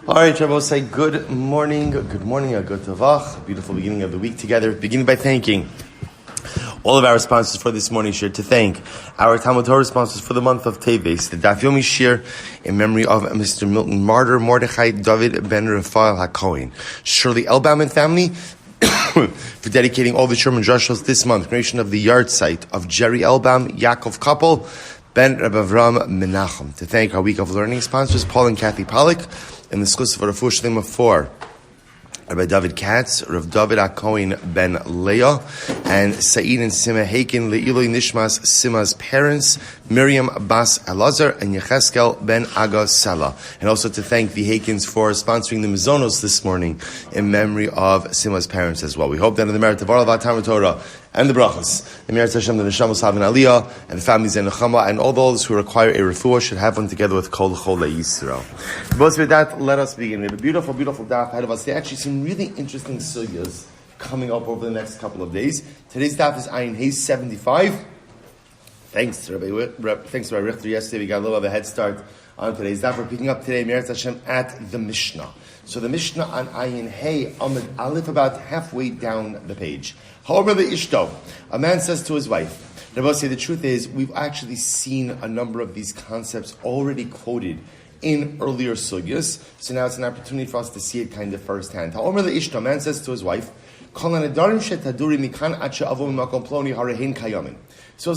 All right, Rabbi, say good morning, a good tavach, a beautiful beginning of the week together. Beginning by thanking all of our sponsors for this morning shir, to thank our TALMUD TORAH sponsors for the month of Teves, the Daf Yomi Shiur in memory of Mr. Milton Marder, Mordechai Dovid ben Rephael HaKohen, Shirley Elbaum Family, for dedicating all the Sherman Drushos this month, creation of the yahrzeit of Gerald Elbaum, Yaakov Kopel, Ben R Avraham Menachem. To thank our week of learning sponsors, Paul and Kathy Pollack, and the zchus for refuah shalaimah for Rabbi Dovid Katz, Rav Dovid HaCohen ben Leah, and Saeed Sima Haken, Leah nishmas, Sima's parents, Miriam bas Elazar, and Yechezkel ben Aga Saleh. And also to thank the Hakens for sponsoring the Mizonos this morning in memory of Sima's parents as well. We hope that in the merit of all of our TALMUD TORAH and the brachas, the merit Hashem, the neshama have an aliyah, and the families in neshama, and all those who require a refuah should have one together with kol chol Yisrael. But with that, let us begin. We have a beautiful, beautiful daf ahead of us. There are actually some really interesting sugyas coming up over the next couple of days. Today's daf is Ayin Hey 75. Thanks to Rabbi Richter yesterday. We got a little of a head start on today's daf. We're picking up today, merit Hashem, at the Mishnah. So the Mishnah on Ayin Hey Amud Aleph, about halfway down the page. However, the Ishto, a man says to his wife, Rabbi say the truth is, we've actually seen a number of these concepts already quoted in earlier sugyas, so now it's an opportunity for us to see it kind of firsthand. However, the Ishto, a man says to his wife, so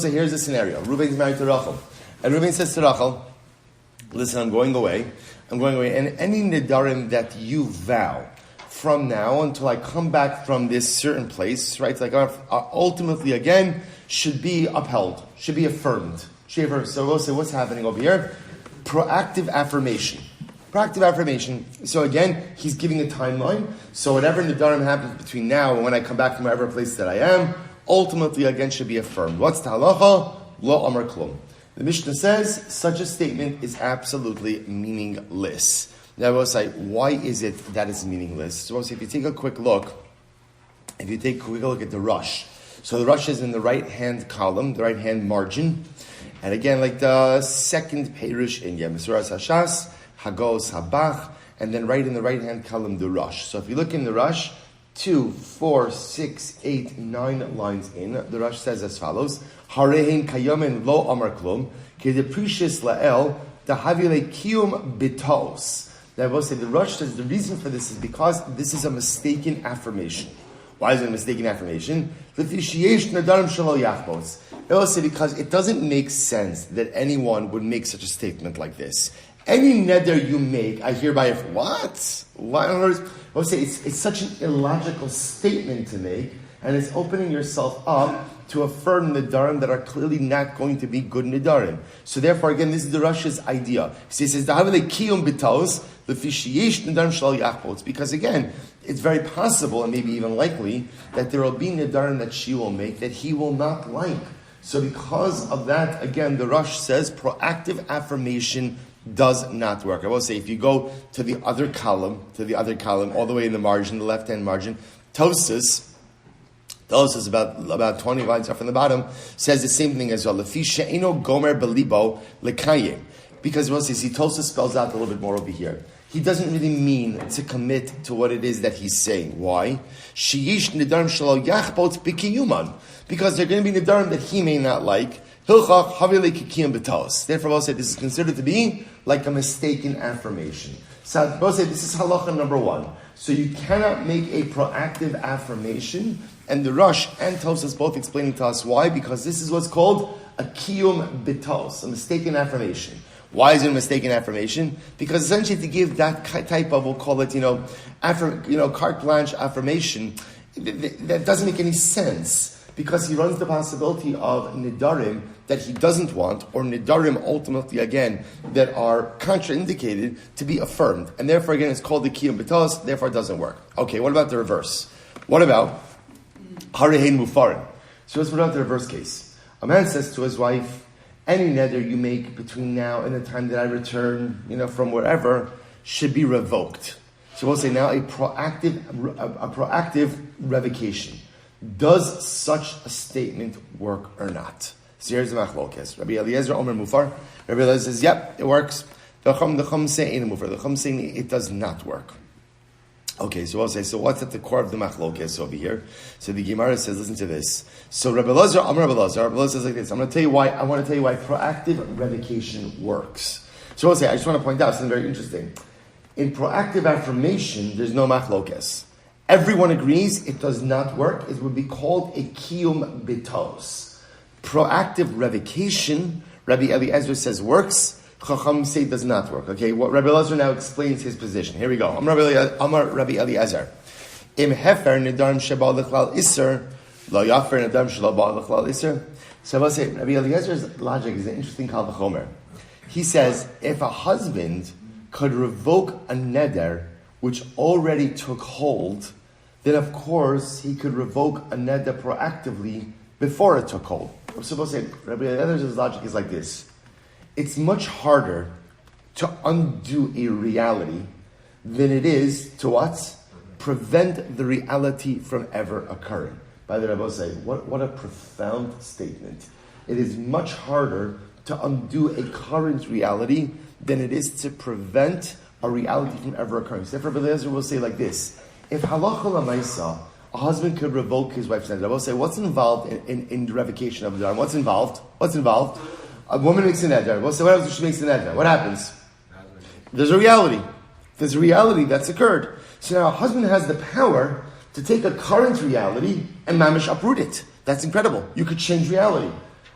here's the scenario. Reuben is married to Rachel, and Reuben says to Rachel, listen, I'm going away, and any Nedarim that you vow from now until I come back from this certain place, right, like ultimately again, should be upheld, should be affirmed. So we'll say, what's happening over here? Proactive affirmation. So again, he's giving a timeline. So whatever Nedarim happens between now and when I come back from whatever place that I am, ultimately again should be affirmed. What's the halacha? Lo amar klum. The Mishnah says such a statement is absolutely meaningless. Now I will say, why is it that it's meaningless? So if you take a quick look, at the rush. So the rush is in the right-hand column, the right-hand margin. And again, like the second perush in Yemisuras Hashas, Hagos Habach, and then right in the right-hand column, the rush. So if you look in the rush, 2, 4, 6, 8, 9 lines in, the rush says as follows, Harehin kayomen lo amar klum, kedeprecious lael, dahavile kiyum bitos. Now I will say the rush says the reason for this is because this is a mistaken affirmation. Why is it a mistaken affirmation? I will say because it doesn't make sense that anyone would make such a statement like this. Any neder you make, I hereby what? Why on earth? I will say it's such an illogical statement to make, and it's opening yourself up to affirm Nedarim that are clearly not going to be good Nedarim. So therefore, again, this is the Rush's idea. He says, it's because, again, it's very possible, and maybe even likely, that there will be Nedarim that she will make that he will not like. So because of that, again, the Rush says proactive affirmation does not work. I will say, if you go to the other column, all the way in the margin, the left-hand margin, Tosas about 20 lines up from the bottom, says the same thing as well. Gomer belibo lekayim. Because we'll see, Tosas spells out a little bit more over here. He doesn't really mean to commit to what it is that he's saying. Why? Because they're going to be Nedarim that he may not like. Therefore, we'll say this is considered to be like a mistaken affirmation. So we'll say this is halacha number 1. So you cannot make a proactive affirmation, and the Rush and Tosas both explaining to us why, because this is what's called a kiyum bitos, a mistaken affirmation. Why is it a mistaken affirmation? Because essentially to give that type of, we'll call it, carte blanche affirmation, that doesn't make any sense. Because he runs the possibility of Nedarim that he doesn't want, or Nedarim ultimately, again, that are contraindicated to be affirmed. And therefore, again, it's called the Kiyum B'tos, therefore it doesn't work. Okay, what about the reverse? What about Harehin Mufarin? So let's put out the reverse case. A man says to his wife, any neder you make between now and the time that I return, from wherever, should be revoked. So we'll say now a proactive revocation. Does such a statement work or not? So here's the machlokes. Rabbi Eliezer Omer Mufar. Rabbi Eliezer says, yep, it works. The Chum say in a mover. The Chum saying it does not work. Okay, so I'll say, so what's at the core of the machlokes over here? So the Gemara says, listen to this. So Rabbi Elazar says like this. I want to tell you why proactive revocation works. So I'll say, I just want to point out something very interesting. In proactive affirmation, there's no machlokes. Everyone agrees it does not work. It would be called a kiyum bitos. Proactive revocation, Rabbi Eliezer says works. Chacham say does not work. Okay, what Rabbi Elazar now explains his position. Here we go. Amar Rabbi Eliezer. Im hefer nedarim shebal lechlal iser, lo yafer nedarim shelo bal lechlal iser. So I will say, Rabbi Eliezer's logic is an interesting kal v'chomer. He says, if a husband could revoke a neder which already took hold, then of course he could revoke a neder proactively before it took hold. I'm supposed to say, Rabbi Eliezer's logic is like this. It's much harder to undo a reality than it is to what? Prevent the reality from ever occurring. By the way, I will say, what a profound statement. It is much harder to undo a current reality than it is to prevent a reality from ever occurring. So Rabbi Eliezer will say like this, if halacha l'maisa, a husband could revoke his wife's neder, I will say, what's involved in the revocation of the neder? What's involved? A woman makes a neder. We'll say, what happens if she makes a neder? What happens? There's a reality. There's a reality that's occurred. So now a husband has the power to take a current reality and mamish uproot it. That's incredible. You could change reality.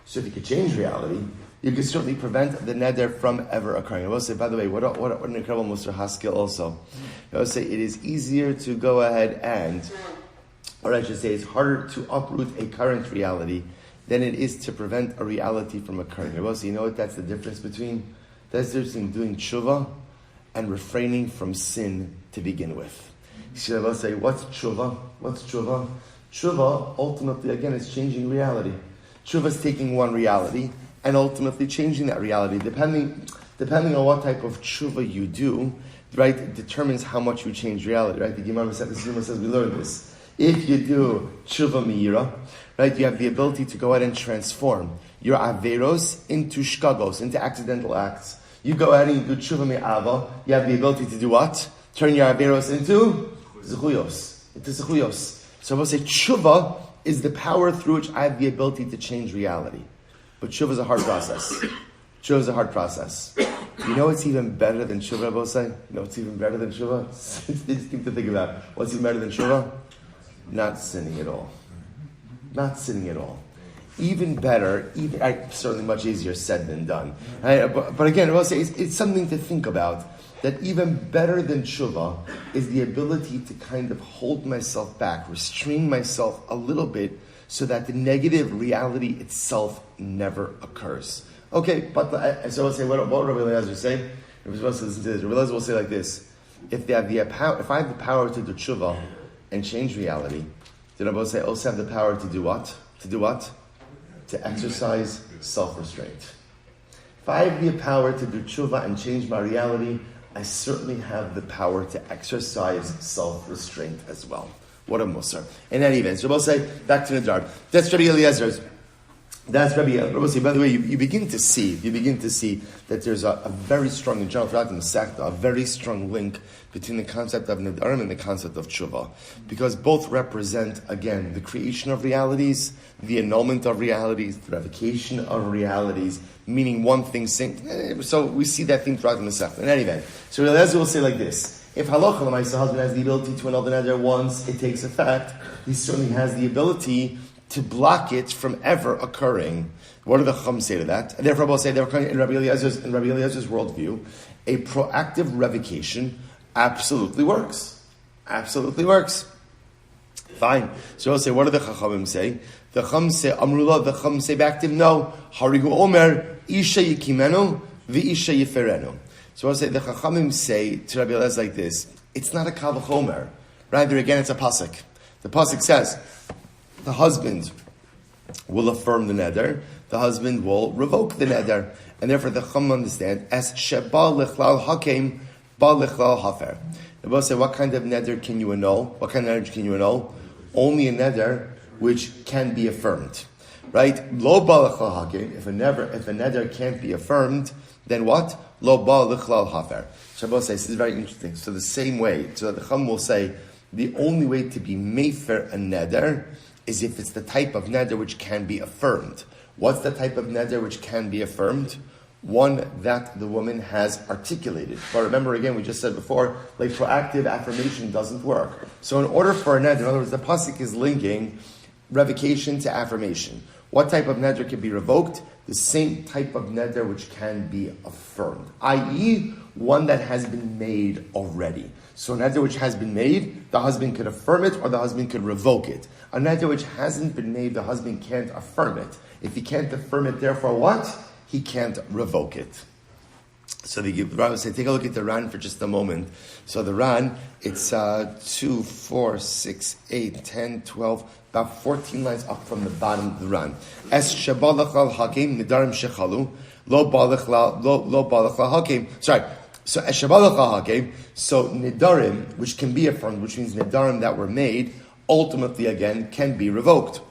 So if you could change reality, you could certainly prevent the neder from ever occurring. I will say, by the way, what an incredible Musar Haskell also. I will say it is easier to go ahead and, or I should say it's harder to uproot a current reality than it is to prevent a reality from occurring. So you know what that's the difference between? That's the difference between doing tshuva and refraining from sin to begin with. So I will say, what's tshuva? Tshuva, ultimately, again, is changing reality. Tshuva is taking one reality and ultimately changing that reality. Depending on what type of tshuva you do, right, determines how much you change reality, right? The Gemara says we learned this. If you do tshuva meira, right, you have the ability to go ahead and transform your averos into shkagos, into accidental acts. You go ahead and you do tshuva me'ava, you have the ability to do what? Turn your averos into zchus. So I will say tshuva is the power through which I have the ability to change reality. But tshuva is a hard process. You know what's even better than tshuva, I will say? You know what's even better than tshuva? It's interesting to think about. What's even better than tshuva? Not sinning at all. Even better, certainly much easier said than done. Right? But again, I will say it's something to think about, that even better than tshuva is the ability to kind of hold myself back, restrain myself a little bit so that the negative reality itself never occurs. Okay, but so I'll say, what Rabbi Elazar say? If we're supposed to listen to this, Rabbi Elazar will say like this, if I have the power to do tshuva and change reality, then I will say, also have the power to do what? To exercise self-restraint. If I have the power to do tshuva and change my reality, I certainly have the power to exercise self-restraint as well. What a musar. In any event, so we'll say, back to Nedarim. That's Rabbi Eliezer's. That's Rabbi Elbaum. By the way, you begin to see that there's a very strong, in general, throughout the Masechta, a very strong link between the concept of Nedarim and the concept of tshuva. Because both represent, again, the creation of realities, the annulment of realities, the revocation of realities, meaning one thing, so we see that thing throughout the Masechta. In any event, so Elazar will say like this, if halacha l'maisa husband has the ability to annul the neder once it takes effect, he certainly has the ability to block it from ever occurring. What do the Chum say to that? And therefore, I will say, in Rabbi Eliezer's worldview, a proactive revocation absolutely works. Fine. So I'll say, what do the Chachamim say? The Chum say, Amrullah, the Chum say back to him, no. Harihu Omer, Isha Yikimenu, V'Isha Yiferenu. So I'll say, the Chachamim say to Rabbi Elazar like this, it's not a Kal V'Chomer. Rather, again, it's a Pasuk. The Pasuk says, the husband will affirm the neder, the husband will revoke the neder. And therefore the Chum understand, as sheba lechlal hakem, ba lechlal hafer. The Bible say, what kind of neder can you annul? What kind of neder can you annul? Only a neder which can be affirmed. right? Lo balach haken. If a neder can't be affirmed, then what? Lo balach hafer. Shabbos says this is very interesting. So the same way, so the Chum will say the only way to be mefer a neder is if it's the type of neder which can be affirmed. What's the type of neder which can be affirmed? One that the woman has articulated. But remember again, we just said before, like proactive affirmation doesn't work. So in order for a neder, in other words, the pasuk is linking revocation to affirmation. What type of neder can be revoked? The same type of neder which can be affirmed, i.e., one that has been made already. So a neder which has been made, the husband could affirm it or the husband could revoke it. A neder which hasn't been made, the husband can't affirm it. If he can't affirm it, therefore what? He can't revoke it. So the Rabbi say, take a look at the Ran for just a moment. So the Ran, it's 2, 4, 6, 8, 10, 12, about 14 lines up from the bottom of the Ran. Es shebalach al hakim nedarim shechalu lo balach la hakim. Sorry. So es shebalach al hakim. So nedarim, which can be affirmed, which means nedarim that were made, ultimately again can be revoked.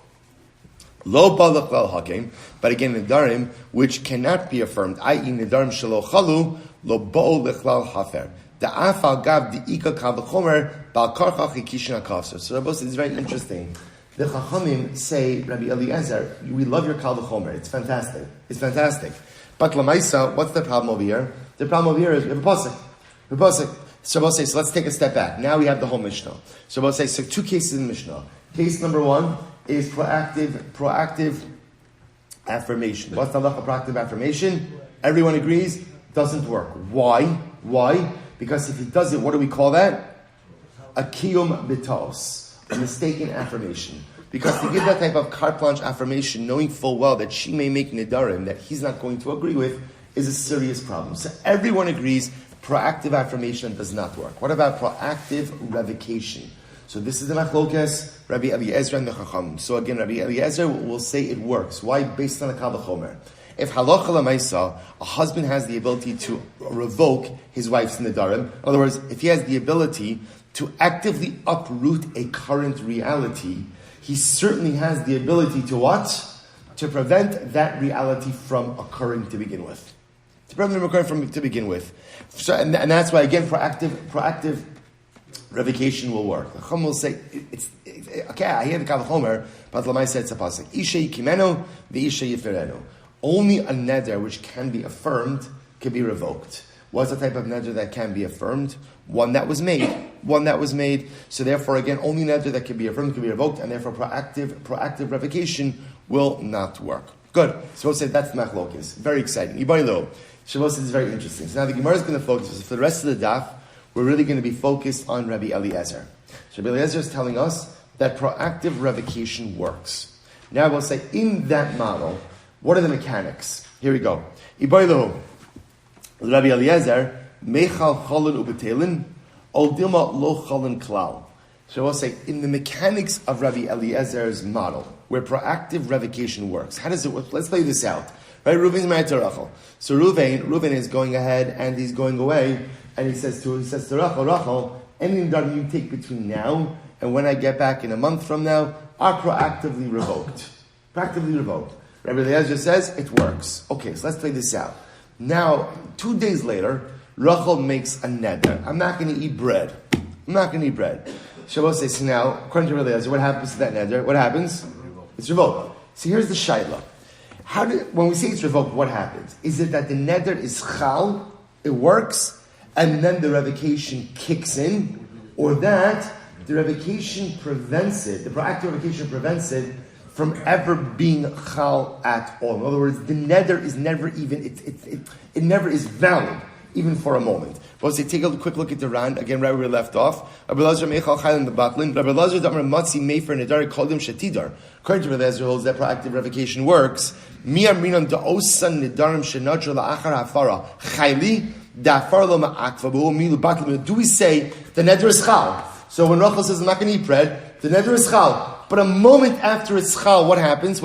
Lo balach la hakim. But again, nedarim which cannot be affirmed, i.e., nedarim shelo chalu lo bo'ol lechlal hafer. The afal gav the ika kavachomer bal karchach ikishin akavser. So Rabbi says it's very interesting. The Chachamim say, Rabbi Eliezer, we love your Kal V'chomer. It's fantastic. It's fantastic. But Lamaisa, what's the problem over here? The problem over here is we have a pasuk. So Rabbi says, so let's take a step back. Now we have the whole Mishnah. So Rabbi says, so two cases in the Mishnah. Case number one is proactive affirmation. What's the halacha proactive affirmation? Everyone agrees, doesn't work. Why? Because if he does it, what do we call that? A kiyum bitos. A mistaken affirmation. Because to give that type of carte blanche affirmation, knowing full well that she may make nedarim that he's not going to agree with, is a serious problem. So everyone agrees proactive affirmation does not work. What about proactive revocation? So this is the machlokes, Rabbi Eliezer and the Chacham. So again, Rabbi Eliezer will say it works. Why? Based on a Kal V'chomer. If halacha l'maisa, a husband has the ability to revoke his wife's nedarim, in other words, if he has the ability to actively uproot a current reality, he certainly has the ability to what? To prevent that reality from occurring to begin with. So, and that's why, again, proactive revocation will work. The Chum will say, okay, I hear the Kal V'chomer, but Lamai said it's a pasuk. Isha yikimenu, the Isha yifirenu. Only a neder which can be affirmed can be revoked. What's the type of neder that can be affirmed? One that was made. So therefore, again, only neder that can be affirmed can be revoked, and therefore proactive revocation will not work. Good. So we'll say that's machlokes. Very exciting. Ibaylo. Shabbos is very interesting. So now the Gemara is going to focus. For the rest of the daf, we're really going to be focused on Rabbi Eliezer. So Rabbi Eliezer is telling us that proactive revocation works. Now we'll say, in that model, what are the mechanics? Here we go. Ibaylo. Rabbi Eliezer, Mechal Cholin Ubetelin, Ol Dilma Lo Cholin Klal. So we'll say, in the mechanics of Rabbi Eliezer's model, where proactive revocation works, how does it work? Let's lay this out. Right, Reuven's married to Rachel. So Reuven is going ahead and he's going away, and he says to Rachel, any neder you take between now and when I get back in a month from now are proactively revoked. Rabbi Eliezer says it works. Okay, so let's play this out. Now, 2 days later, Rachel makes a neder. I'm not going to eat bread. Shabbos says, so now, according to Rabbi Eliezer, what happens to that neder? What happens? It's revoked. So here's the shaila. When we say it's revoked, what happens? Is it that the neder is chal, it works, and then the revocation kicks in, or that the revocation prevents it, the proactive revocation prevents it from ever being chal at all? In other words, the neder is never even, it never is valid, even for a moment. But say, take a quick look at the Ran, again, right where we left off. Rabbi Elazar meichal chayil in the batlin. Rabbi Elazar damar matzi mefer nedar kodim shetidar. According to Rabbi Elazar, holds that proactive revocation works. Mi amrinan da'osan nedarim shenadra la'achar hafara chayli da'afar lo ma'akva b'hu milu batlin. Do we say the neder is chal? So when Rachel says, I'm not going to eat bread, the neder is chal. But a moment after it's chal, what happens?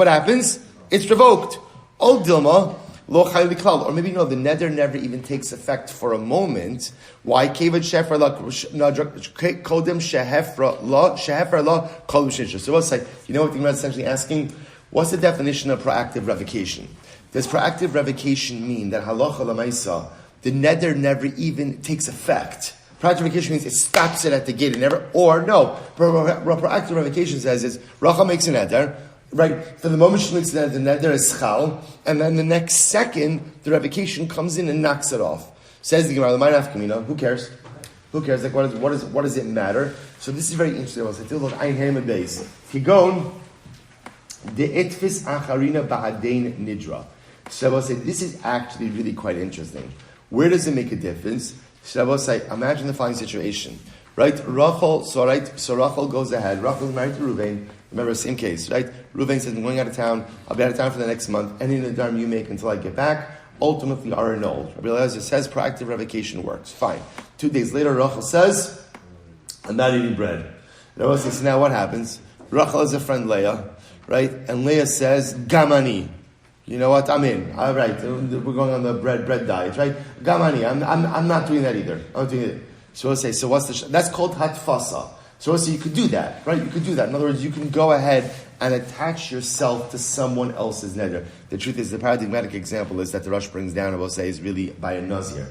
It's revoked. Ol dilma lo chayli klal. Or maybe no, the neder never even takes effect for a moment. Why? Kevad shefer la kodem shehefra la kodem shehefra. So what's like? You know what the Gemara is essentially asking? What's the definition of proactive revocation? Does proactive revocation mean that halacha l'maisa, the neder never even takes effect? Proactive revocation means it stops it at the gate and never, or no, what proactive revocation says is, Rachel makes a neder, right? For the moment she makes the neder is chal, and then the next second, the revocation comes in and knocks it off. Says the Gemara, who cares? Who cares? Like, what does it matter? So this is very interesting. I'll say, look, Ein Hem Beis. Kigon, the itfis acharina ba'adein nidra. So I will say, this is actually really quite interesting. Where does it make a difference? So I will say, imagine the following situation, right? So Rachel goes ahead. Rachel is married to Reuven. Remember, same case, right? Reuven says, I'm going out of town. I'll be out of town for the next month. Any Nedarim you make until I get back ultimately are annulled. Rabbi Elazar says proactive revocation works. Fine. 2 days later, Rachel says, I'm not eating bread. Rabbi Elazar says, now what happens? Rachel has a friend, Leah, right? And Leah says, Gamani. You know what? I'm in. All right. We're going on the bread diet, right? Gamani. I'm not doing that either. I'm not doing it. So we'll say, so what's that's called hatfasa. So you could do that, right? You could do that. In other words, you can go ahead and attach yourself to someone else's neder. The truth is, the paradigmatic example is that the Rosh brings down, I will say, is really by a nazir.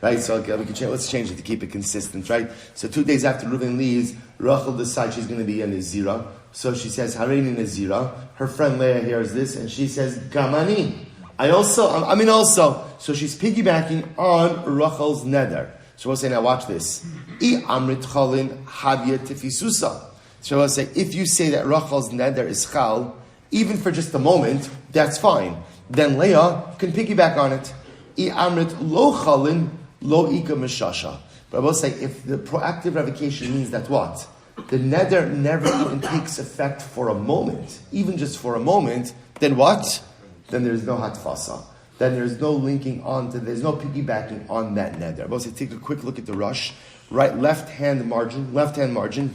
Right? So okay, let's change it to keep it consistent, right? So 2 days after Reuven leaves, Rachel decides she's going to be a Nazira. So she says, Hareini Nazira. Her friend Leah hears this, and she says, Gamani. I'm in also. So she's piggybacking on Rachel's neder. So we'll say, now watch this. I amrit chalin havya tifisusa. So we'll say, if you say that Rachel's neder is chal, even for just a moment, that's fine. Then Leah can piggyback on it. I amrit lo chalin lo ika mishasha. But I will say, if the proactive revocation means that what? The neder never even takes effect for a moment, even just for a moment, then what? Then there's no hatfasa. Then there's no linking on to, there's no piggybacking on that neder. I will say, take a quick look at the rush. Right, left hand margin. Kigon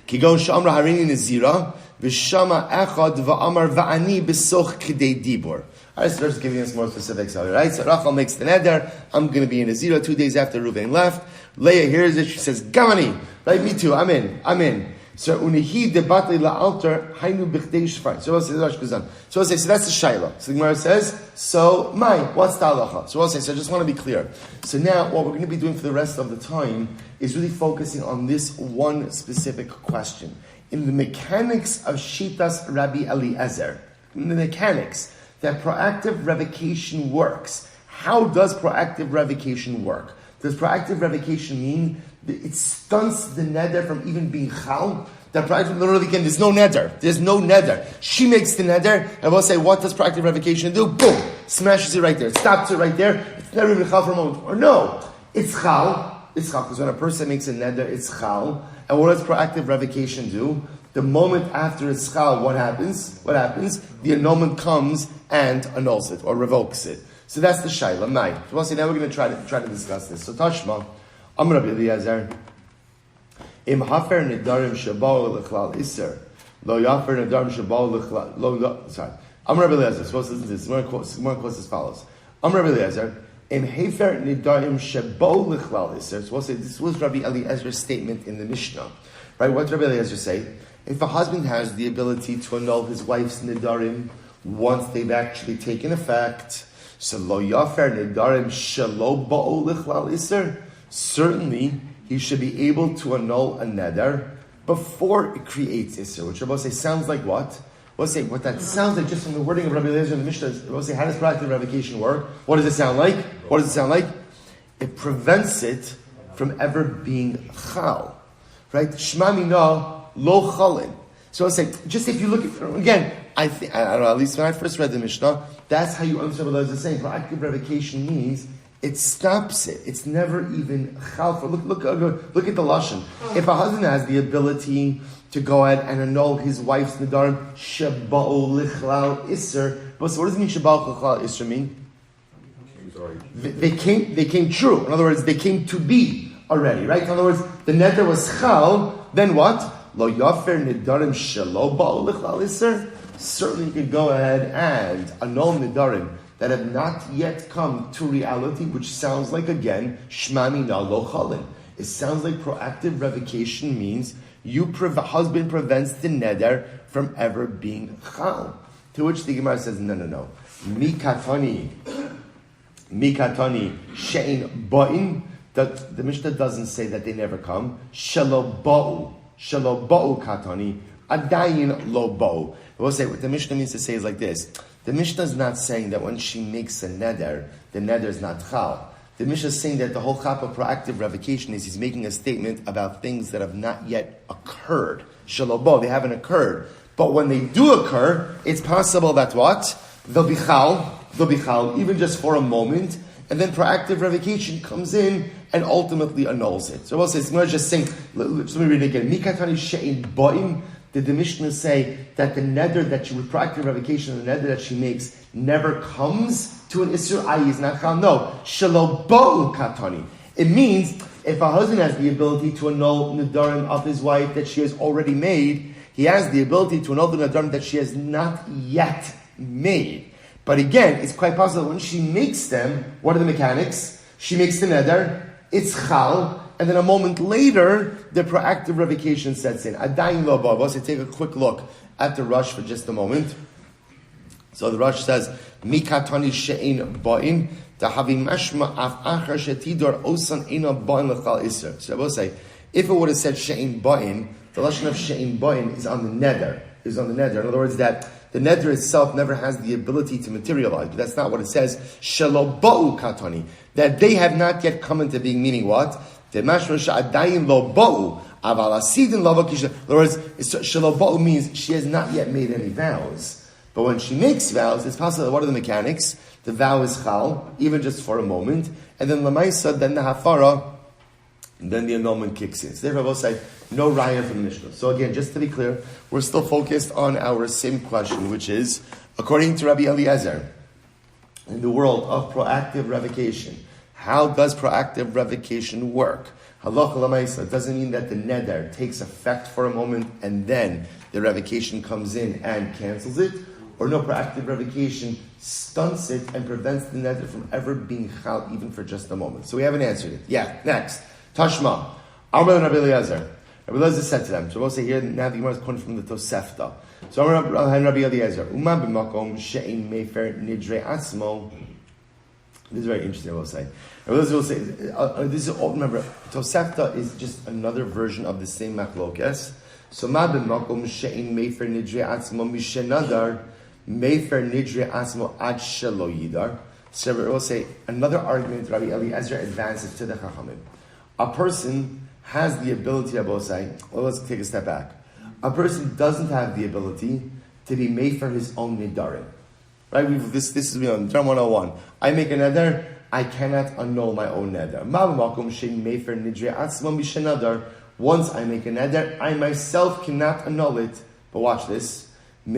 shamra harini nazira, v'shama echad va'amar va'ani b'soch k'dei dibor. All right, so they're just giving us more specifics. All right, so Rachel makes the neder. I'm going to be in Nazira 2 days after Reuven left. Leah hears it. She says, Gamani. Right, me too. I'm in. So unihi debatli la'alter hainu b'chdei shfar. So we'll say, so that's the shayla. So the Gemara says, so what's the halacha? So we'll say, so I just want to be clear. So now what we're going to be doing for the rest of the time is really focusing on this one specific question. In the mechanics of Shitas Rabbi Eliezer, in the mechanics that proactive revocation works. How does proactive revocation work? Does proactive revocation mean that it stunts the neder from even being chal? That proactive, literally, again, there's no neder. She makes the neder, and we'll say, what does proactive revocation do? Boom! Smashes it right there. It stops it right there. It's never even chal for a moment. Or no, it's chal. It's chal, because when a person makes a neder, it's chal. And what does proactive revocation do? The moment after it's chal, what happens? The annulment comes and annuls it, or revokes it. So that's the shayla. So we'll see, now we're going to try to discuss this. So Tashma, Amr Rabbi Eliezer, Im hafer nedarim shabal lechlal iser, lo yafer nedarim shabal lechlal, sorry. Amr Rabbi Eliezer, so let's listen to this. We're going to quote as follows. Amr Rabbi Eliezer, Im hafer nedarim shabal lechlal iser. So we'll say, this was Rabbi Eliezer's statement in the Mishnah. Right, what did Rabbi Eliezer say? If a husband has the ability to annul his wife's nedarim once they've actually taken effect, so lo yafer nedarim shelo ba'u lichlal iser, certainly he should be able to annul a neder before it creates iser, which Rabbi say sounds like what? We'll say what that sounds like just from the wording of Rabbi Eliezer in the Mishnah. We'll say, how does proactive revocation work? What does it sound like? It prevents it from ever being chal. Right? Shma mina lo chalin. So I'll say, just if you look at, again, I don't know, at least when I first read the Mishnah, that's how you understand what I was saying. Proactive revocation means it stops it. It's never even chal. Look at the lashon. If a husband has the ability to go ahead and annul his wife's nedarim, shaba'u lichlal iser. But what does it mean shaba'u lichlal iser mean? They came true. In other words, they came to be already, right? In other words, the neder was chal, then what? Lo yafer nedarim shelo ba'u lichlal iser. Certainly you could go ahead and annul nedarim that have not yet come to reality, which sounds like, again, shma mina lo chalin. It sounds like proactive revocation means husband prevents the neder from ever being chal. To which the Gemara says, no. Mikatani she'in ba'in. That the Mishnah doesn't say that they never come. Shelo ba'u katani adayin lo ba'u. We'll say what the Mishnah means to say is like this. The Mishnah is not saying that when she makes a neder, the neder is not chal. The Mishnah is saying that the whole chap of proactive revocation is he's making a statement about things that have not yet occurred. Shelo ba'u, they haven't occurred. But when they do occur, it's possible that what? They'll be chal, even just for a moment, and then proactive revocation comes in and ultimately annuls it. So we'll say, it's just saying, let me read it again. Mikatani she'in ba'im. Did the Mishnah say that the neder that she, with proactive revocation, the neder that she makes never comes to an isur, i.e. is not chal? No. Shelo ba'u katani. It means if a husband has the ability to annul nedarim of his wife that she has already made, he has the ability to annul the nedarim that she has not yet made. But again, it's quite possible when she makes them, what are the mechanics? She makes the neder, it's chal, and then a moment later, the proactive revocation sets in. Adayin lo ba'u. So take a quick look at the Rush for just a moment. So the Rush says, Mikatani she'in ba'in, tahavi mashma af achar shetidor osan ina ba'in l'chal iser. So I will say, if it would have said she'in ba'in, the lashon of she'in ba'in is on the neder. In other words, that the neder itself never has the ability to materialize. But that's not what it says. Shelo ba'u katani. That they have not yet come into being, meaning what? The mashma sha'adayin lo ba'u. Aval asidin lo ba'u. In other words, shelo ba'u means she has not yet made any vows. But when she makes vows, it's possible that what are the mechanics? The vow is chal, even just for a moment. And then lamaisa, then the hafara, then the annulment kicks in. So therefore I will say, no raya from the Mishnah. So again, just to be clear, we're still focused on our same question, which is, according to Rabbi Elazar, in the world of proactive revocation, how does proactive revocation work? Halacha l'maisa doesn't mean that the neder takes effect for a moment and then the revocation comes in and cancels it, or no, proactive revocation stunts it and prevents the neder from ever being chal even for just a moment. So we haven't answered it. Yeah, next. Tashma. Amar Rabbi Elazar. Rabbi Elazar said to them, so we'll say here, now the Gemara is quoting from the Tosefta. So Amar Rabbi Elazar, Uma b'makom she'in mefer nidre atzmo. This is very interesting, I will say. Rabbi Elazar will say, this is all, remember, Tosefta is just another version of the same machlokes. So ma b'makom she'in mefer nidre atzmo mishenadar mefer nidre atzmo ad shelo yidar. So we'll say, another argument Rabbi Elazar advances to the Chachamim. A person has the ability, I will say, well, let's take a step back. A person doesn't have the ability to be made for his own nedarim. Right? This is Nedarim 101. I make a neder, I cannot annul my own neder. Once I make a neder, I myself cannot annul it. But watch this. I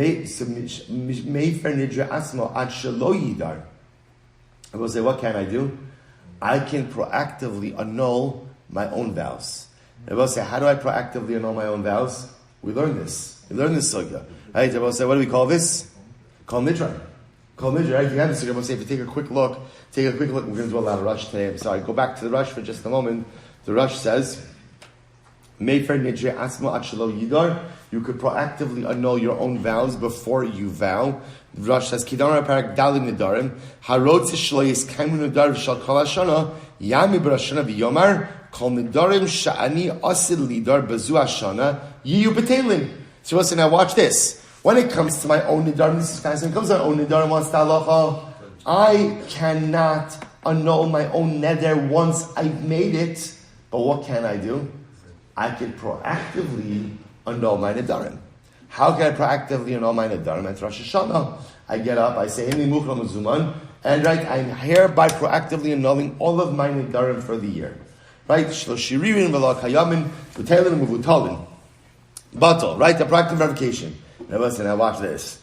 will say, what can I do? I can proactively annul my own vows. I will say, how do I proactively annul my own vows? We learn this. Sugya. Right? I will say, what do we call this? Call Nedarim. Right? You have this. I will say, if you take a quick look, we're going to do a lot of Rush today. I'm sorry. Go back to the Rush for just a moment. The Rush says, Mefer Nidre Asmo Achelo Yidar. You could proactively annul your own vows before you vow. The Rush says, Kidana Parak Dalim Nedarim. Harotz Shlois Kaimu Nedar Shal Kol Hashana. Yami Barashana V'Yomar. Kol Nedarim Sha'ani Asid Lidar Bazu Hashana. Yiyu B'Telim. So listen, now watch this. When it comes to my own Nedarim, this is fascinating. When it comes to my own Nedarim, what's the halacha? I cannot annul my own neder once I've made it. But what can I do? I can proactively annul my nedarim. How can I proactively annul my nedarim? At Rosh Hashanah, I get up, I say, and right, I'm hereby proactively annulling all of my nedarim for the year. Right? Shloshiririn v'la kayamin v'teilin v'vutalin. Batal, right? The proactive revocation. Now listen, now watch this.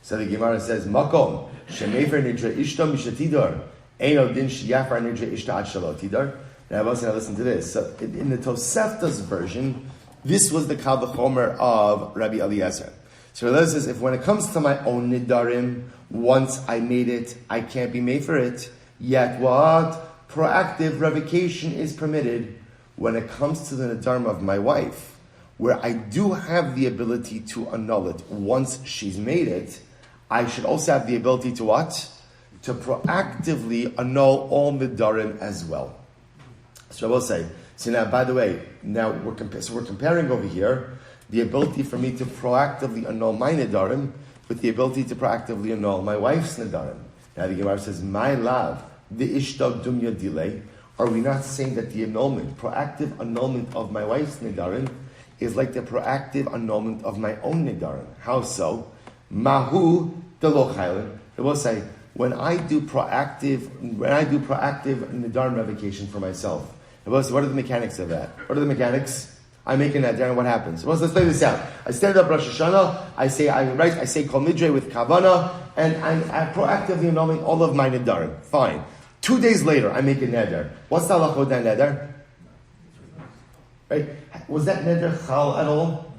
So the Gemara says, Makom, shemefer nidre ishta mishatidar, eino din shiyafar nidre ishta ad shalotidar. Now listen to this. So in the Tosefta's version, this was the Kal V'chomer of Rabbi Elazar. So Elazar says, if when it comes to my own nedarim, once I made it, I can't be made for it. Yet what? Proactive revocation is permitted. when it comes to the Nedarim of my wife, where I do have the ability to annul it once she's made it, I should also have the ability to what? To proactively annul all Nedarim as well. So I will say, so now, by the way, now we're comparing over here the ability for me to proactively annul my Nedarim with the ability to proactively annul my wife's Nedarim. Now the Gemara says, my love, the ishtag dumya delay. Are we not saying that the annulment, proactive annulment of my wife's Nedarim is like the proactive annulment of my own Nedarim? How so? Mahu delo chaylen. It will say, when I do proactive Nedarim revocation for myself, it will say, what are the mechanics of that? What are the mechanics? I make a neder, and what happens? Well, let's play this out. I stand up Rosh Hashanah, I say Kol Nidre with Kavana, and I'm proactively annulling all of my nedarim. Fine. 2 days later, I make a neder. What's the halakha with that neder? Right? Was that neder chal at all?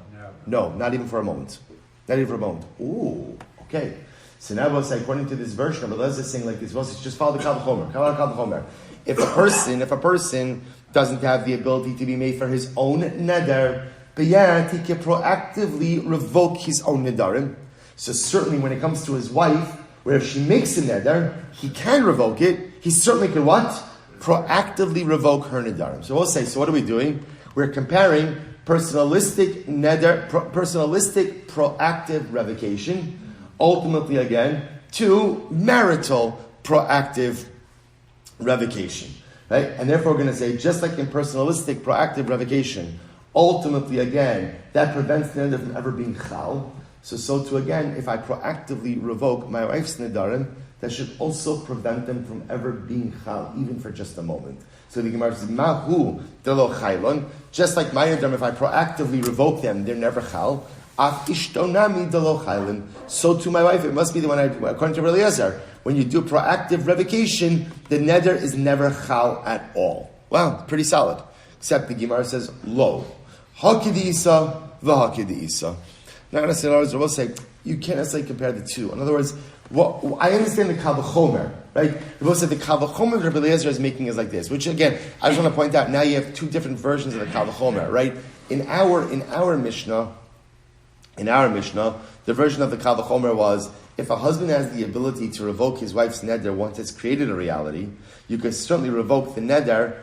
No, not even for a moment. Not even for a moment. Ooh, okay. So now we'll say, according to this version of Elazar saying like this, well, just follow the Kal V'chomer. If a person doesn't have the ability to be made for his own neder, but yet he can proactively revoke his own nedarim. So certainly when it comes to his wife, where if she makes a neder, he can revoke it. He certainly can what? Proactively revoke her nedarim. So we'll say, so what are we doing? We're comparing personalistic proactive revocation, ultimately again, to marital proactive revocation. Right? And therefore we're going to say, just like in personalistic proactive revocation, ultimately again, that prevents the neder from ever being chal. So too again, if I proactively revoke my wife's nedarim, that should also prevent them from ever being chal, even for just a moment. So the Gemara says, Mahu delo chaylon, just like my nedarim, if I proactively revoke them, they're never chal. Af ishtonami delo chaylon. So to my wife, it must be the one according to Elazar, when you do proactive revocation, the neder is never chal at all. Wow, pretty solid. Except the Gemara says, lo. Hakidisa, v'hakidisa. Now, I will say, you can't necessarily compare the two. In other words, I understand the Kal V'chomer, right? We both said the Kal V'chomer that Rabbi Elazar is making is like this, which again, I just want to point out, now you have two different versions of the Kal V'chomer, right? In our Mishnah, the version of the Kal V'chomer was, if a husband has the ability to revoke his wife's neder once it's created a reality, you can certainly revoke the neder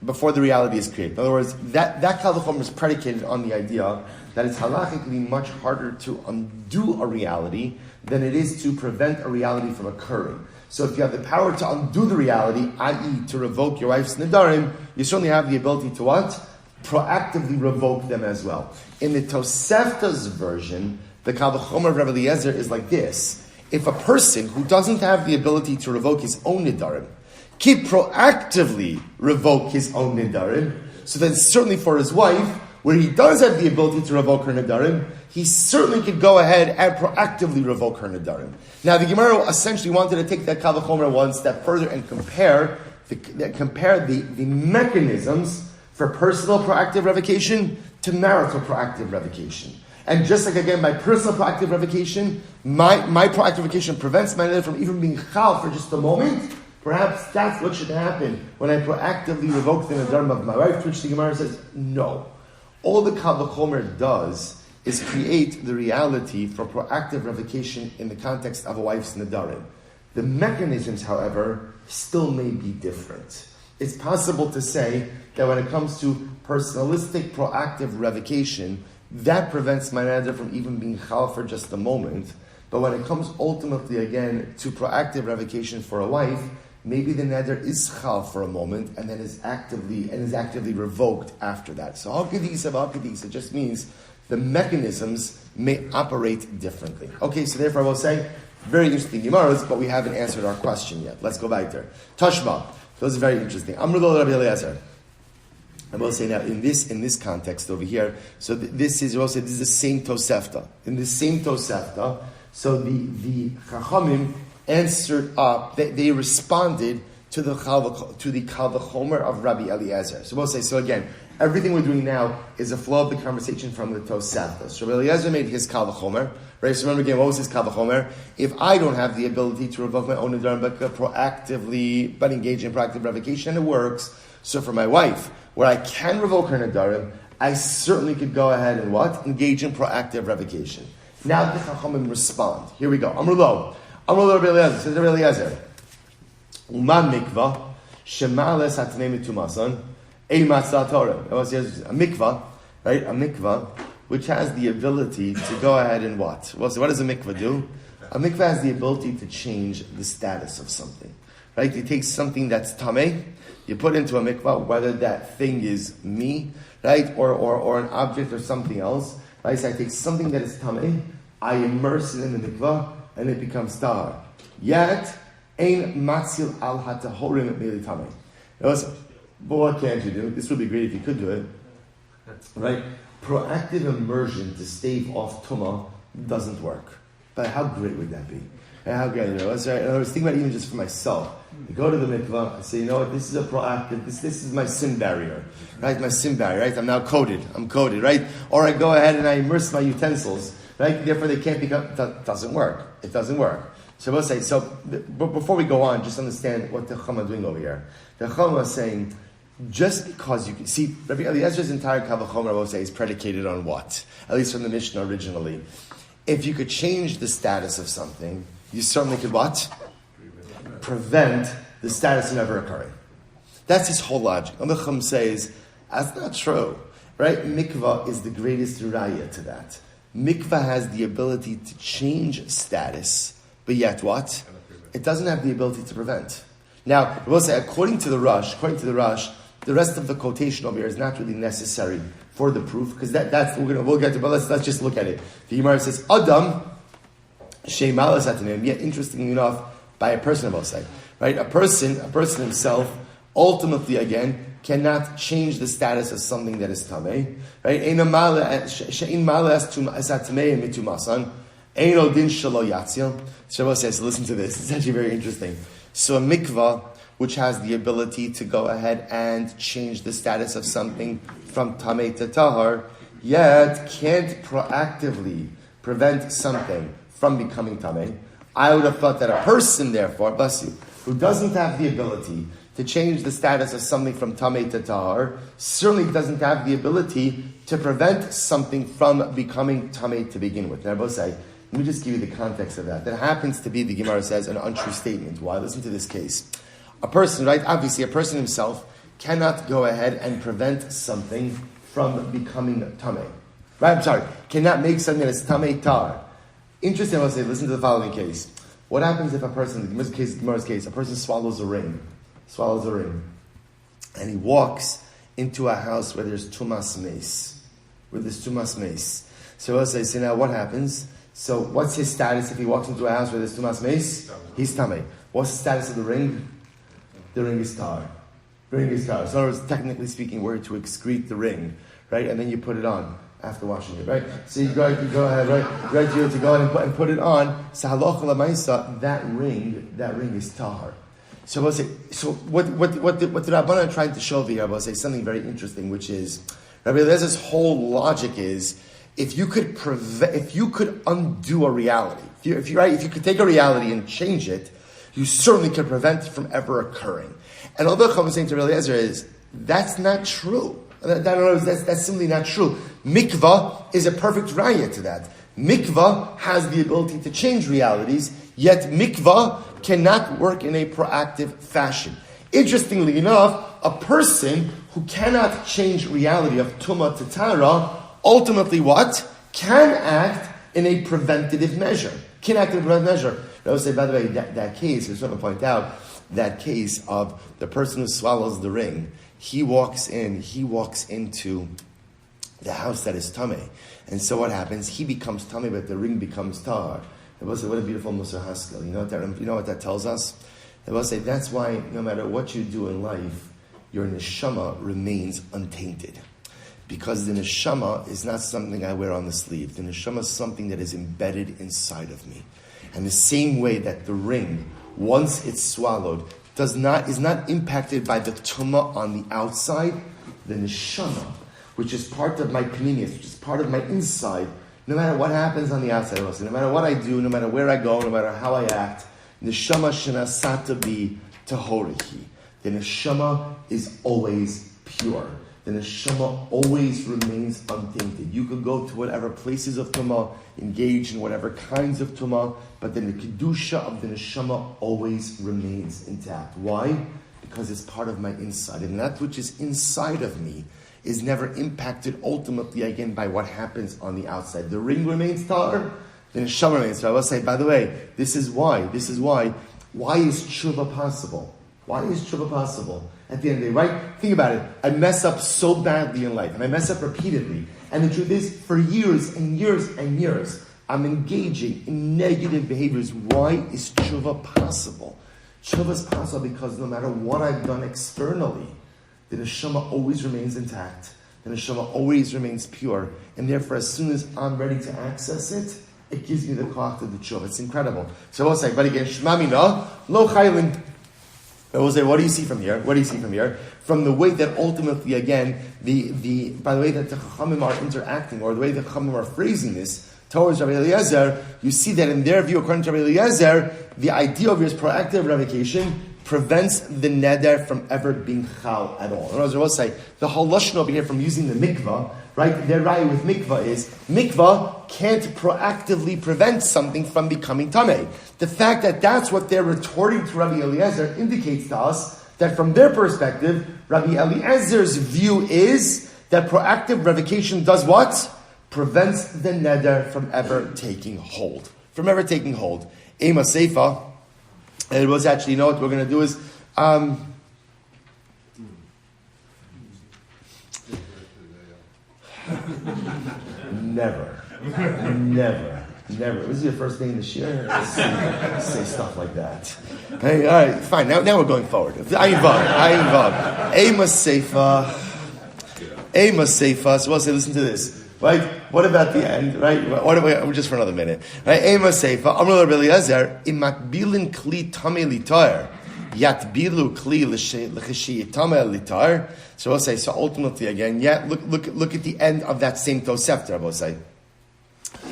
before the reality is created. In other words, that Kal V'chomer is predicated on the idea that it's halachically much harder to undo a reality than it is to prevent a reality from occurring. So if you have the power to undo the reality, i.e. to revoke your wife's nedarim, you certainly have the ability to what? Proactively revoke them as well. In the Tosefta's version, the Kal V'chomer of Rabbi Elazar is like this. If a person who doesn't have the ability to revoke his own nedarim can proactively revoke his own nedarim, so then certainly for his wife, where he does have the ability to revoke her nedarim, he certainly could go ahead and proactively revoke her nedarim. Now the Gemara essentially wanted to take that Kal V'chomer one step further and compare the mechanisms for personal proactive revocation to marital proactive revocation. And just like again, my personal proactive revocation, my proactive revocation prevents my neder from even being chal for just a moment. Perhaps that's what should happen when I proactively revoke the nedarim of my wife, to which the Gemara says, no. All the Kal V'chomer does is create the reality for proactive revocation in the context of a wife's nedarim. The mechanisms, however, still may be different. It's possible to say that when it comes to personalistic proactive revocation, that prevents my neder from even being chal for just a moment. But when it comes ultimately again to proactive revocation for a wife, maybe the neder is chal for a moment and then is actively revoked after that. So hakadisa just means the mechanisms may operate differently. Okay, so therefore I will say, very interesting Gemaras, but we haven't answered our question yet. Let's go back there. Tashma. So this is very interesting. Amrullah Rabbi Elazar. I will say now, in this context over here, so this is the same Tosefta. In the same Tosefta, so the Chachamim answered up, they responded to the Kal V'chomer of Rabbi Elazar. So we'll say, so again, everything we're doing now is a flow of the conversation from the Tosefta. So Rabbi Elazar made his Kal V'chomer, right? So remember again, what was his Kal V'chomer? If I don't have the ability to revoke my own nedarim, but engage in proactive revocation, it works. So for my wife, where I can revoke her Nedarim, I certainly could go ahead and what? Engage in proactive revocation. Now the Chachamim respond. Here we go. Amr lo Rabbi Elazar. Says Rabbi Elazar. Uma mikvah shemales hatnei mitumasan ein matzah Torah. A mikvah, right? A mikvah which has the ability to go ahead and what? Well, so what does a mikvah do? A mikvah has the ability to change the status of something. Right? You take something that's tameh, you put into a mikvah, whether that thing is me, right, or an object or something else. Right? So I take something that is tameh, I immerse it in the mikvah, and it becomes tahar. Yet, ein matzil al hatahorim mili tameh. But what can't you do? This would be great if you could do it. Right? Proactive immersion to stave off tumah doesn't work. But how great would that be? And how great, I was thinking about it even just for myself. You go to the mikvah, I say, you know what, this is a proactive, this is my sin barrier. Right? My sin barrier, right? I'm now coated, right? Or I go ahead and I immerse my utensils, right? Therefore they can't become, it doesn't work. It doesn't work. So we'll say, but before we go on, just understand what the Chacham is doing over here. The Chacham is saying, just because you can see, Rabbi Eliezer's entire Kavachomer, I will say, is predicated on what? At least from the Mishnah originally. If you could change the status of something, you certainly could what? Prevent the status from ever occurring. That's his whole logic. The Chacham says, that's not true. Right? Mikvah is the greatest raya to that. Mikvah has the ability to change status, but yet what? It doesn't have the ability to prevent. Now, we'll say, according to the Rush, the rest of the quotation over here is not really necessary for the proof, because that's we'll get to. But let's just look at it. The Gemara says, "Adam sheimalas atanim." Yet, interestingly enough, by a person, I will say, right? A person himself, ultimately again, cannot change the status of something that is tamei, right? Eino she'in malas tamei mitumasan. Eino din shelo yatzil. Shabbos says, listen to this. It's actually very interesting. So a mikvah, which has the ability to go ahead and change the status of something from tamei to tahar, yet can't proactively prevent something from becoming tamei. I would have thought that a person, therefore, bless you, who doesn't have the ability to change the status of something from tamei to tahar, certainly doesn't have the ability to prevent something from becoming tamei to begin with. Now, I both say, let me just give you the context of that. That happens to be, the Gemara says, an untrue statement. Why? Listen to this case. A person, right? Obviously, a person himself cannot go ahead and prevent something from becoming tamei. Right? I'm sorry. Cannot make something that is tamei tar. Interesting, I'll say, listen to the following case. What happens if a person, in the Gemara's case, a person swallows a ring, and he walks into a house where there's tumas mace. So I'll say, now what happens? So what's his status if he walks into a house where there's tumas mace? He's tamei. What's the status of the ring? The ring is tar. So in other words, technically speaking, we're to excrete the ring, right? And then you put it on after washing it, right? So you go ahead, right? To go ahead and put it on. So halacha l'maisa, that ring is tar. So what the Rabbanan are trying to show over here, I'll say something very interesting, which is Rabbi Elazar's whole logic is, if you could undo a reality, if you could take a reality and change it, you certainly could prevent it from ever occurring. And all the Chacham is saying to Rabbi Elazar is, that's not true. That's simply not true. Mikvah is a perfect raya to that. Mikvah has the ability to change realities, yet mikvah cannot work in a proactive fashion. Interestingly enough, a person who cannot change reality of tumah to tara, ultimately what? Can act in a preventative measure. I would say, by the way, that case, I just want to point out, that case of the person who swallows the ring, he walks into the house that is tamei. And so what happens? He becomes tamei, but the ring becomes tar. I will say, what a beautiful Yechezkel. You know what that tells us? I will say, that's why no matter what you do in life, your neshama remains untainted. Because the neshama is not something I wear on the sleeve. The neshama is something that is embedded inside of me. And the same way that the ring, once it's swallowed, is not impacted by the tumah on the outside, the neshama, which is part of my pnimius, which is part of my inside, no matter what happens on the outside of us, no matter what I do, no matter where I go, no matter how I act, neshama shenasata bi tahorihi. The neshama is always pure. The neshama always remains untainted. You can go to whatever places of tumah, engage in whatever kinds of tumah, but then the kedusha of the neshama always remains intact. Why? Because it's part of my inside, and that which is inside of me is never impacted ultimately again by what happens on the outside. The ring remains tar, the neshama remains tar. I will say, by the way, this is why. Why is tshuva possible? Why is tshuva possible? At the end of the day, right? Think about it. I mess up so badly in life, and I mess up repeatedly. And the truth is, for years and years and years, I'm engaging in negative behaviors. Why is tshuva possible? Tshuva is possible because no matter what I've done externally, the neshama always remains intact. The neshama always remains pure. And therefore, as soon as I'm ready to access it, it gives me the koach to the tshuva. It's incredible. So I'll say, but again, shmamina, lo chaylin. I will say, what do you see from here? What do you see from here? From the way that ultimately, again, by the way that the Chachamim are interacting, or the way the Chachamim are phrasing this, towards Rabbi Eliezer, you see that in their view, according to Rabbi Eliezer, the idea of his proactive revocation prevents the neder from ever being chal at all. In other words, I will say, the whole lashon over here from using the mikvah, right? Their raya with mikvah is, mikvah can't proactively prevent something from becoming tameh. The fact that that's what they're retorting to Rabbi Eliezer indicates to us that from their perspective, Rabbi Eliezer's view is that proactive revocation does what? Prevents the neder from ever taking hold. Ema seifa. And it was actually, what we're going to do is, Never. This is your first thing in the shiur? Say stuff like that. Hey, all right, fine. Now we're going forward. I involved. Ema seifa. So we'll say, listen to this. Right? What about the end? Right? Just for another minute. Right? Ema seifa. Amar Rabbi Eliezer, imatbilin kli tamei litar, yatbilu kli l'cheshi tamei litar. So we'll say. So ultimately, again, look at the end of that same Tosefta. We'll say.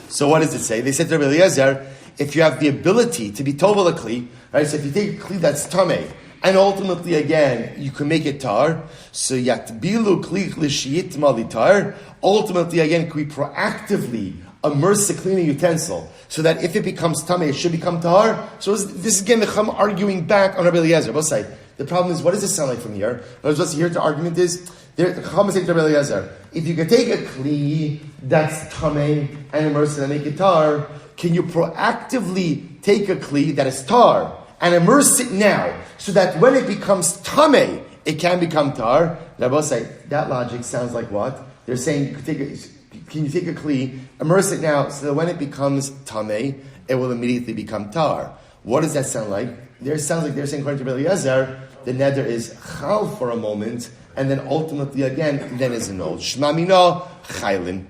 So what does it say? They said to Rabbi Eliezer, if you have the ability to be tovel a kli, right? So if you take a kli that's tamei, and ultimately, again, you can make it tar. So yatbilu kli l'shiyitma litar. Ultimately, again, can we proactively immerse the cleaning utensil so that if it becomes tameh, it should become tar? So this is again the Chum arguing back on Rabbi Eliezer. Both sides. The problem is, what does this sound like from here? What's here? The argument is, the Chum is saying to Rabbi Eliezer, if you can take a kli that's tameh and immerse it and make it tar, can you proactively take a kli that is tar and immerse it now so that when it becomes tameh, it can become tar? Rabbi say that logic sounds like what? They're saying, can you take a kli, immerse it now, so that when it becomes tameh, it will immediately become tar. What does that sound like? It sounds like they're saying, according to Rabbi Eliezer, the neder is chal for a moment, and then ultimately again, then is annulled. Shmamina chaylin.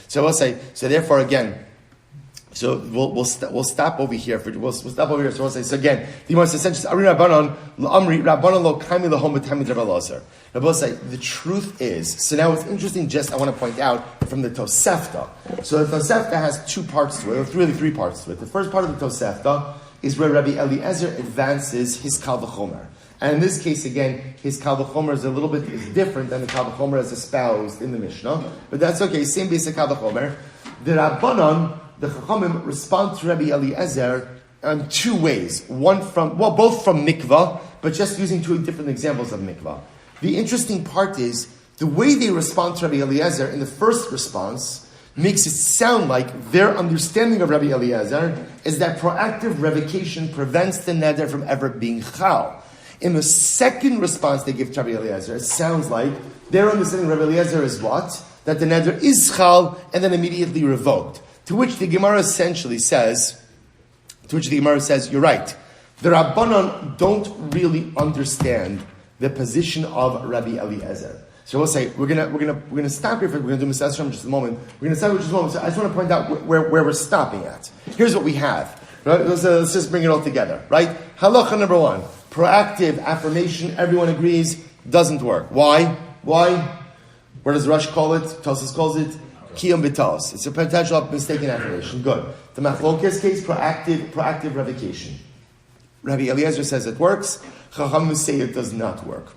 So we'll say, so therefore again, so we'll stop over here. We'll stop over here. So we'll say, so again, the Gemara says, Rabbanon lo kaimi lahom b'tamid Rav Elazar. Rabbi say, the truth is, so now it's interesting, I want to point out from the Tosefta. So the Tosefta has two parts to it, or really three parts to it. The first part of the Tosefta is where Rabbi Eliezer advances his Kal V'chomer. And in this case, again, his Kal V'chomer is different than the Kal V'chomer as espoused in the Mishnah. But that's okay, same basic Kal V'chomer. The Rabbanon, the Chachamim, respond to Rabbi Eliezer in two ways. Both from mikvah, but just using two different examples of mikvah. The interesting part is, the way they respond to Rabbi Eliezer in the first response makes it sound like their understanding of Rabbi Eliezer is that proactive revocation prevents the neder from ever being chal. In the second response they give to Rabbi Eliezer, it sounds like their understanding of Rabbi Eliezer is what? That the neder is chal and then immediately revoked. To which the Gemara essentially says, you're right. The Rabbanon don't really understand the position of Rabbi Eliezer. So we'll say we're gonna stop here. We're gonna do Mesilas Yesharim in just a moment. We're gonna stop in just a moment. So I just want to point out where we're stopping at. Here's what we have. Right? Let's just bring it all together. Right? Halacha number 1: proactive affirmation. Everyone agrees doesn't work. Why? Where does Rush call it? Tosas calls it kiyum b'taos. It's a potential of mistaken affirmation. Good. The Machlokes case, proactive revocation. Rabbi Eliezer says it works. Chachamim say it does not work.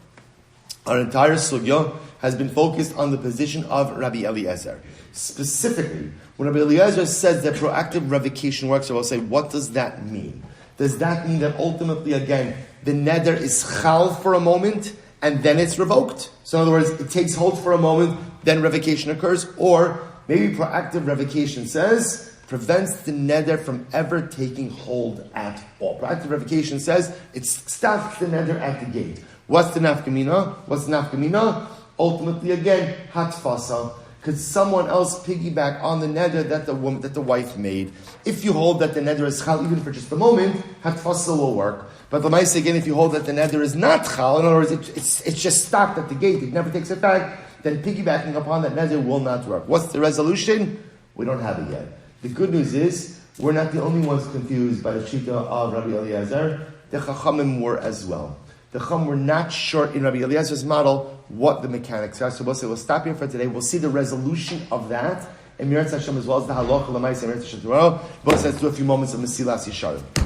Our entire sugya has been focused on the position of Rabbi Eliezer. Specifically, when Rabbi Eliezer says that proactive revocation works, I will say, what does that mean? Does that mean that ultimately, again, the neder is chal for a moment and then it's revoked? So in other words, it takes hold for a moment, then revocation occurs? Or maybe proactive revocation says, prevents the neder from ever taking hold at all. Proactive revocation says, it stops the neder at the gate. What's the nafkamina? Ultimately, again, hatfasa. Could someone else piggyback on the neder that the wife made? If you hold that the neder is chal, even for just a moment, hatfasa will work. But the mice again, if you hold that the neder is not chal, in other words, it's just stopped at the gate, it never takes it back, then piggybacking upon that neder will not work. What's the resolution? We don't have it yet. The good news is, we're not the only ones confused by the shita of Rabbi Eliezer. The Chachamim were as well. The Chacham were not sure in Rabbi Eliezer's model what the mechanics are. So we'll say, we'll stop here for today. We'll see the resolution of that. And Miriam Hashem as well as the halacha l'maisa and Miriam Hashem tomorrow. Both let's do a few moments of Mesilas Yesharim.